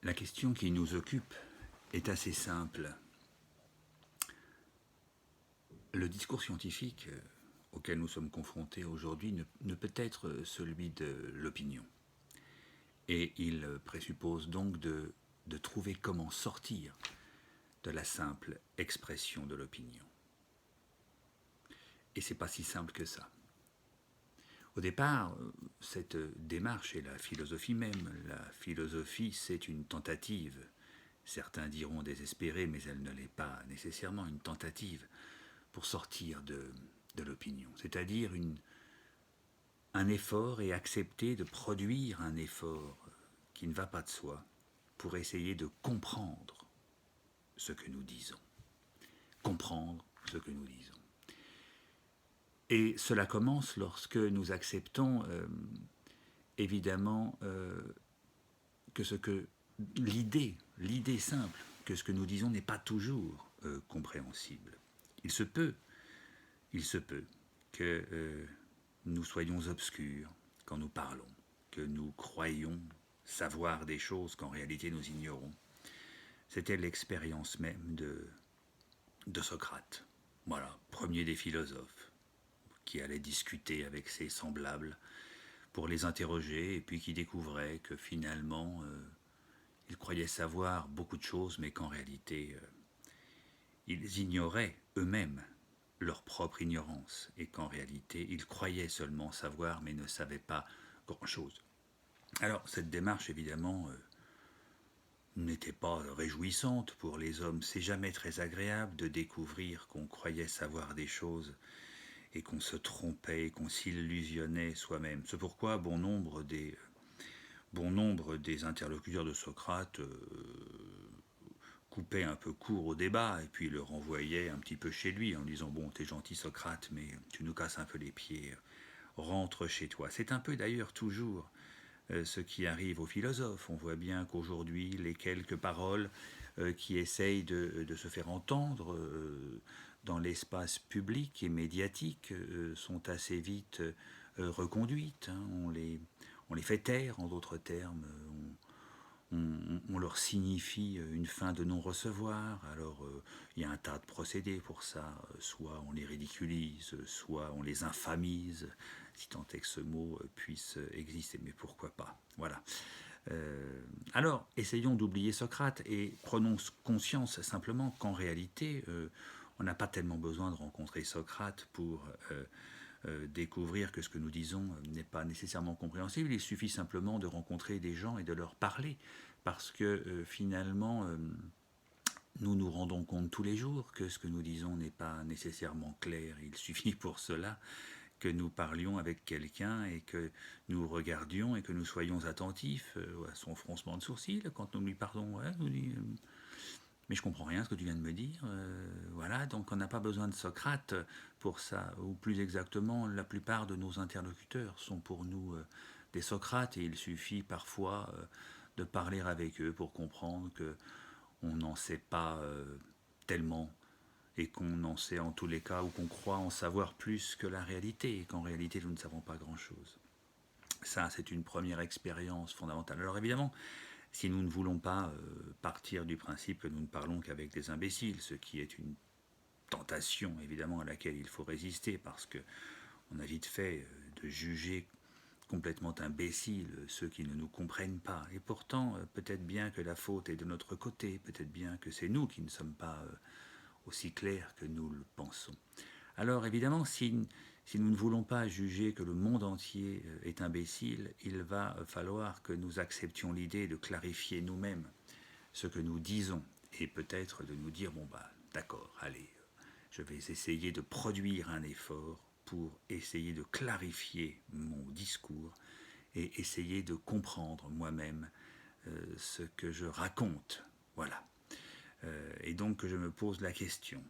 La question qui nous occupe est assez simple. Le discours scientifique auquel nous sommes confrontés aujourd'hui ne peut être celui de l'opinion. Et il présuppose donc de trouver comment sortir de la simple expression de l'opinion. Et c'est pas si simple que ça. Au départ, cette démarche est la philosophie même. La philosophie, c'est une tentative. Certains diront désespérée, mais elle ne l'est pas nécessairement, une tentative pour sortir de l'opinion. C'est-à-dire un effort et accepter de produire un effort qui ne va pas de soi pour essayer de comprendre ce que nous disons. Comprendre ce que nous disons. Et cela commence lorsque nous acceptons évidemment que l'idée simple, que ce que nous disons n'est pas toujours compréhensible. Il se peut que nous soyons obscurs quand nous parlons, que nous croyons savoir des choses qu'en réalité nous ignorons. C'était l'expérience même de Socrate. Voilà, premier des philosophes, qui allait discuter avec ses semblables pour les interroger, et puis qui découvrait que finalement, ils croyaient savoir beaucoup de choses, mais qu'en réalité, ils ignoraient eux-mêmes leur propre ignorance, et qu'en réalité, ils croyaient seulement savoir, mais ne savaient pas grand-chose. Alors, cette démarche, évidemment, n'était pas réjouissante pour les hommes. C'est jamais très agréable de découvrir qu'on croyait savoir des choses et qu'on se trompait, qu'on s'illusionnait soi-même. C'est pourquoi bon nombre des interlocuteurs de Socrate coupaient un peu court au débat et puis le renvoyaient un petit peu chez lui en disant « Bon, t'es gentil Socrate, mais tu nous casses un peu les pieds, rentre chez toi ». C'est un peu d'ailleurs toujours ce qui arrive aux philosophes. On voit bien qu'aujourd'hui, les quelques paroles qui essayent de se faire entendre dans l'espace public et médiatique sont assez vite reconduites. Hein. On les fait taire, en d'autres termes. On leur signifie une fin de non-recevoir. Alors, il y a un tas de procédés pour ça. Soit on les ridiculise, soit on les infamise, si tant est que ce mot puisse exister. Mais pourquoi pas? Voilà. Alors, essayons d'oublier Socrate et prenons conscience simplement qu'en réalité, on n'a pas tellement besoin de rencontrer Socrate pour découvrir que ce que nous disons n'est pas nécessairement compréhensible. Il suffit simplement de rencontrer des gens et de leur parler, parce que finalement, nous nous rendons compte tous les jours que ce que nous disons n'est pas nécessairement clair. Il suffit pour cela que nous parlions avec quelqu'un et que nous regardions et que nous soyons attentifs à son froncement de sourcils quand nous lui parlons. Ouais, nous dit, mais je comprends rien à ce que tu viens de me dire. Voilà, donc on n'a pas besoin de Socrate pour ça, ou plus exactement, la plupart de nos interlocuteurs sont pour nous des Socrates, et il suffit parfois de parler avec eux pour comprendre que on n'en sait pas tellement, et qu'on en sait en tous les cas, ou qu'on croit en savoir plus que la réalité, et qu'en réalité nous ne savons pas grand-chose. Ça, c'est une première expérience fondamentale. Alors évidemment, si nous ne voulons pas partir du principe que nous ne parlons qu'avec des imbéciles, ce qui est une tentation évidemment à laquelle il faut résister, parce qu'on a vite fait de juger complètement imbéciles ceux qui ne nous comprennent pas. Et pourtant, peut-être bien que la faute est de notre côté, peut-être bien que c'est nous qui ne sommes pas aussi clairs que nous le pensons. Alors évidemment, si nous ne voulons pas juger que le monde entier est imbécile, il va falloir que nous acceptions l'idée de clarifier nous-mêmes ce que nous disons, et peut-être de nous dire, bon bah d'accord, allez, je vais essayer de produire un effort pour essayer de clarifier mon discours et essayer de comprendre moi-même ce que je raconte. Voilà. Et donc je me pose la question,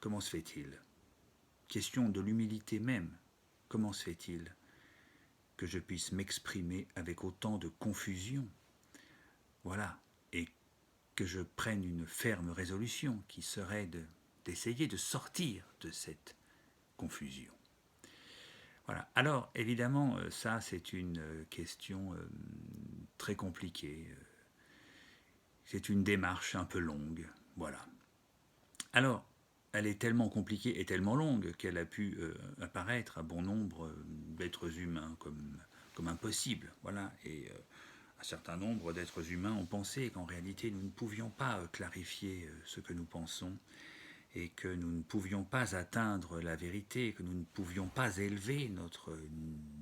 comment se fait-il? Question de l'humilité même. Comment se fait-il que je puisse m'exprimer avec autant de confusion? Voilà. Et que je prenne une ferme résolution qui serait d'essayer de sortir de cette confusion. Voilà. Alors, évidemment, ça, c'est une question très compliquée. c'est une démarche un peu longue. Voilà. Alors, elle est tellement compliquée et tellement longue qu'elle a pu apparaître à bon nombre d'êtres humains comme impossible. Voilà. Et un certain nombre d'êtres humains ont pensé qu'en réalité nous ne pouvions pas clarifier ce que nous pensons et que nous ne pouvions pas atteindre la vérité, que nous ne pouvions pas élever notre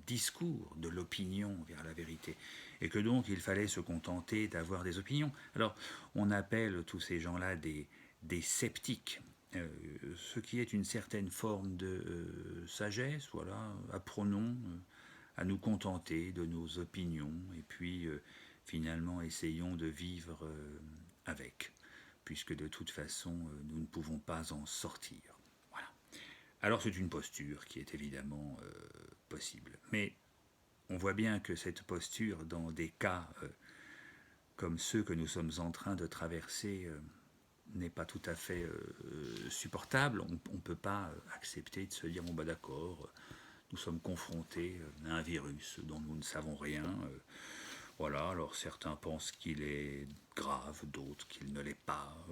discours de l'opinion vers la vérité, et que donc il fallait se contenter d'avoir des opinions. Alors on appelle tous ces gens-là des sceptiques, ce qui est une certaine forme de sagesse, voilà, apprenons à nous contenter de nos opinions, et puis finalement essayons de vivre avec, puisque de toute façon nous ne pouvons pas en sortir. Voilà. Alors c'est une posture qui est évidemment possible, mais on voit bien que cette posture, dans des cas comme ceux que nous sommes en train de traverser, n'est pas tout à fait supportable. On ne peut pas accepter de se dire, bon bah d'accord, nous sommes confrontés à un virus dont nous ne savons rien. Voilà, alors certains pensent qu'il est grave, d'autres qu'il ne l'est pas.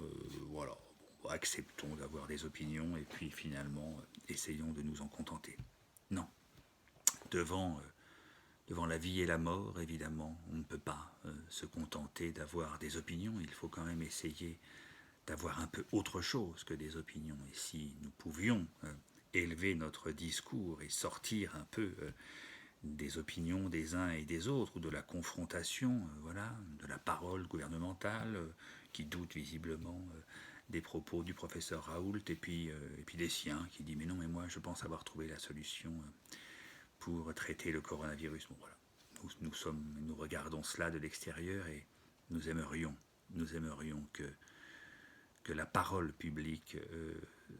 Voilà, bon, acceptons d'avoir des opinions et puis finalement, essayons de nous en contenter. Non, devant la vie et la mort, évidemment, on ne peut pas se contenter d'avoir des opinions. Il faut quand même essayer d'avoir un peu autre chose que des opinions. Et si nous pouvions élever notre discours et sortir un peu des opinions des uns et des autres, ou de la confrontation, voilà, de la parole gouvernementale, qui doute visiblement des propos du professeur Raoult, et puis des siens, qui dit mais non, mais moi je pense avoir trouvé la solution pour traiter le coronavirus. Bon, voilà. Nous regardons cela de l'extérieur et nous aimerions que la parole publique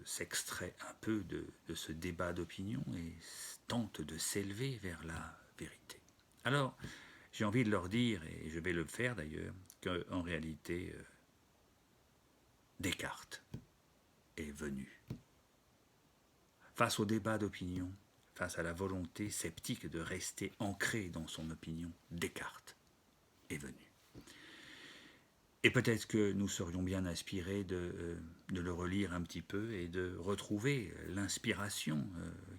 s'extrait un peu de ce débat d'opinion et tente de s'élever vers la vérité. Alors, j'ai envie de leur dire, et je vais le faire d'ailleurs, qu'en réalité, Descartes est venu. Face au débat d'opinion, face à la volonté sceptique de rester ancré dans son opinion, Descartes est venu. Et peut-être que nous serions bien inspirés de le relire un petit peu et de retrouver l'inspiration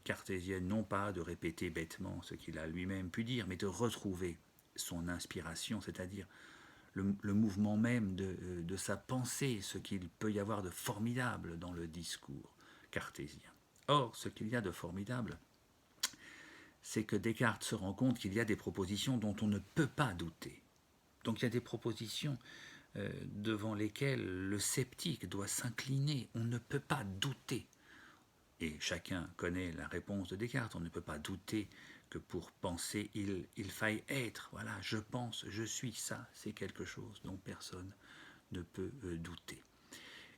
cartésienne, non pas de répéter bêtement ce qu'il a lui-même pu dire, mais de retrouver son inspiration, c'est-à-dire le mouvement même de sa pensée, ce qu'il peut y avoir de formidable dans le discours cartésien. Or, ce qu'il y a de formidable, c'est que Descartes se rend compte qu'il y a des propositions dont on ne peut pas douter. Donc il y a des propositions devant lesquelles le sceptique doit s'incliner. On ne peut pas douter. Et chacun connaît la réponse de Descartes. On ne peut pas douter que pour penser, il faille être. Voilà, je pense, je suis, ça, c'est quelque chose dont personne ne peut douter.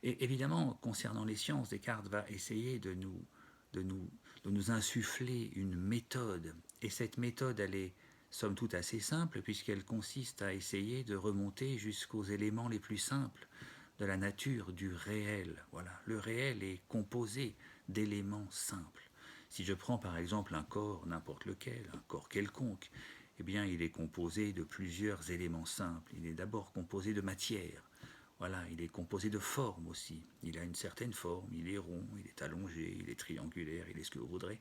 Et évidemment, concernant les sciences, Descartes va essayer de nous insuffler une méthode. Et cette méthode, elle est somme toute assez simple, puisqu'elle consiste à essayer de remonter jusqu'aux éléments les plus simples de la nature du réel. Voilà. Le réel est composé d'éléments simples. Si je prends par exemple un corps, n'importe lequel, un corps quelconque, eh bien il est composé de plusieurs éléments simples. Il est d'abord composé de matière. Voilà, il est composé de formes aussi. Il a une certaine forme, il est rond, il est allongé, il est triangulaire, il est ce que vous voudrez.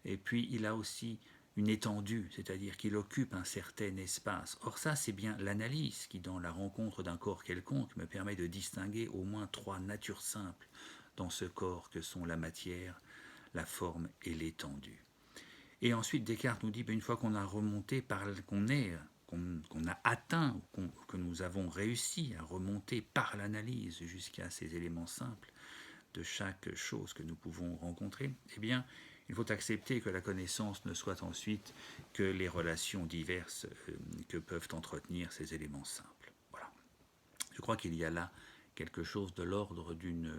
Et puis il a aussi une étendue, c'est-à-dire qu'il occupe un certain espace. Or ça, c'est bien l'analyse qui, dans la rencontre d'un corps quelconque, me permet de distinguer au moins trois natures simples dans ce corps que sont la matière, la forme et l'étendue. Et ensuite, Descartes nous dit, une fois qu'on a remonté, qu'on a atteint, que nous avons réussi à remonter par l'analyse jusqu'à ces éléments simples de chaque chose que nous pouvons rencontrer, eh bien, il faut accepter que la connaissance ne soit ensuite que les relations diverses que peuvent entretenir ces éléments simples. Voilà. Je crois qu'il y a là quelque chose de l'ordre d'une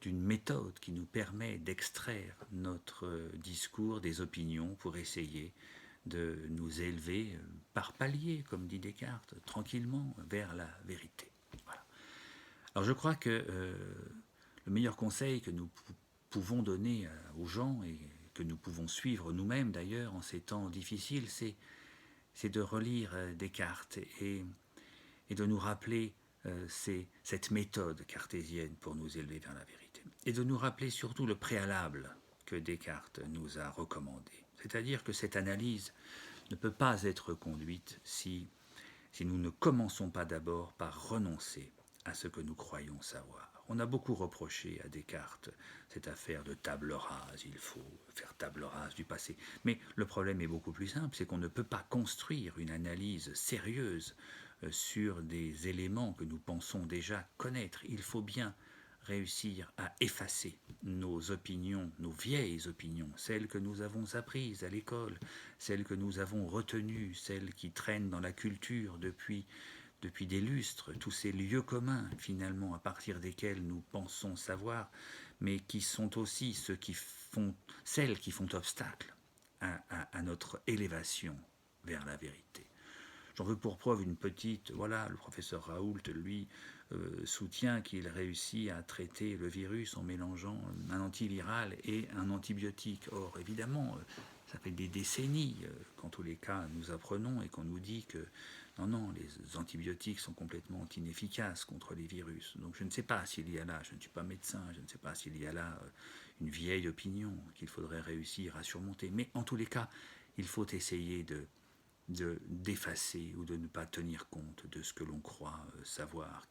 méthode qui nous permet d'extraire notre discours des opinions pour essayer de nous élever par paliers, comme dit Descartes, tranquillement vers la vérité. Voilà. Alors je crois que le meilleur conseil que nous pouvons donner aux gens et que nous pouvons suivre nous-mêmes d'ailleurs en ces temps difficiles, c'est de relire Descartes et de nous rappeler cette méthode cartésienne pour nous élever vers la vérité. Et de nous rappeler surtout le préalable que Descartes nous a recommandé. C'est-à-dire que cette analyse ne peut pas être conduite si nous ne commençons pas d'abord par renoncer à ce que nous croyons savoir. On a beaucoup reproché à Descartes cette affaire de table rase, il faut faire table rase du passé. Mais le problème est beaucoup plus simple, c'est qu'on ne peut pas construire une analyse sérieuse sur des éléments que nous pensons déjà connaître. Il faut bien réussir à effacer nos opinions, nos vieilles opinions, celles que nous avons apprises à l'école, celles que nous avons retenues, celles qui traînent dans la culture depuis des lustres, tous ces lieux communs finalement à partir desquels nous pensons savoir, mais qui sont aussi celles qui font obstacle à notre élévation vers la vérité. J'en veux pour preuve une petite, voilà, le professeur Raoult, lui, soutient qu'il réussit à traiter le virus en mélangeant un antiviral et un antibiotique. Or, évidemment, ça fait des décennies qu'en tous les cas nous apprenons et qu'on nous dit que non, les antibiotiques sont complètement inefficaces contre les virus. Donc je ne sais pas s'il y a là, je ne suis pas médecin, je ne sais pas s'il y a là une vieille opinion qu'il faudrait réussir à surmonter. Mais en tous les cas, il faut essayer d'effacer ou de ne pas tenir compte de ce que l'on croit savoir,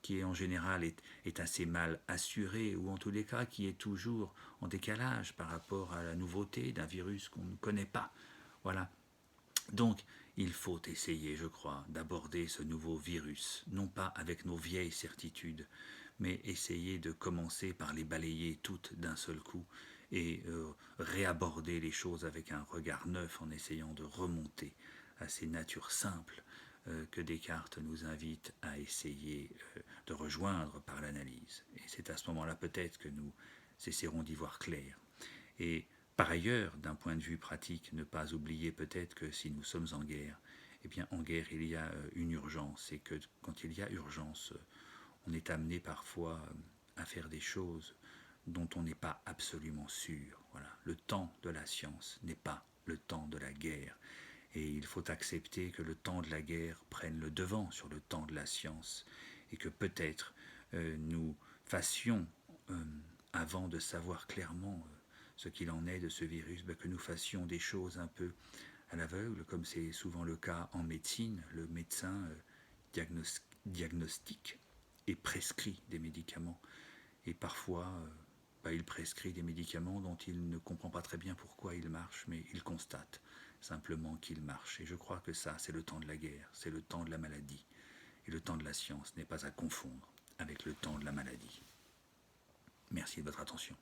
qui en général est assez mal assuré, ou en tous les cas qui est toujours en décalage par rapport à la nouveauté d'un virus qu'on ne connaît pas. Voilà. Donc, il faut essayer, je crois, d'aborder ce nouveau virus, non pas avec nos vieilles certitudes, mais essayer de commencer par les balayer toutes d'un seul coup et réaborder les choses avec un regard neuf en essayant de remonter à ces natures simples que Descartes nous invite à essayer de rejoindre par l'analyse. Et c'est à ce moment-là peut-être que nous essaierons d'y voir clair. Et par ailleurs, d'un point de vue pratique, ne pas oublier peut-être que si nous sommes en guerre, eh bien en guerre il y a une urgence, et que quand il y a urgence, on est amené parfois à faire des choses dont on n'est pas absolument sûr. Voilà. Le temps de la science n'est pas le temps de la guerre. Et il faut accepter que le temps de la guerre prenne le devant sur le temps de la science. Et que peut-être nous fassions, avant de savoir clairement ce qu'il en est de ce virus, que nous fassions des choses un peu à l'aveugle, comme c'est souvent le cas en médecine. Le médecin diagnostique et prescrit des médicaments. Et parfois, il prescrit des médicaments dont il ne comprend pas très bien pourquoi ils marchent, mais il constate simplement qu'ils marchent. Et je crois que ça, c'est le temps de la guerre, c'est le temps de la maladie. Et le temps de la science n'est pas à confondre avec le temps de la maladie. Merci de votre attention.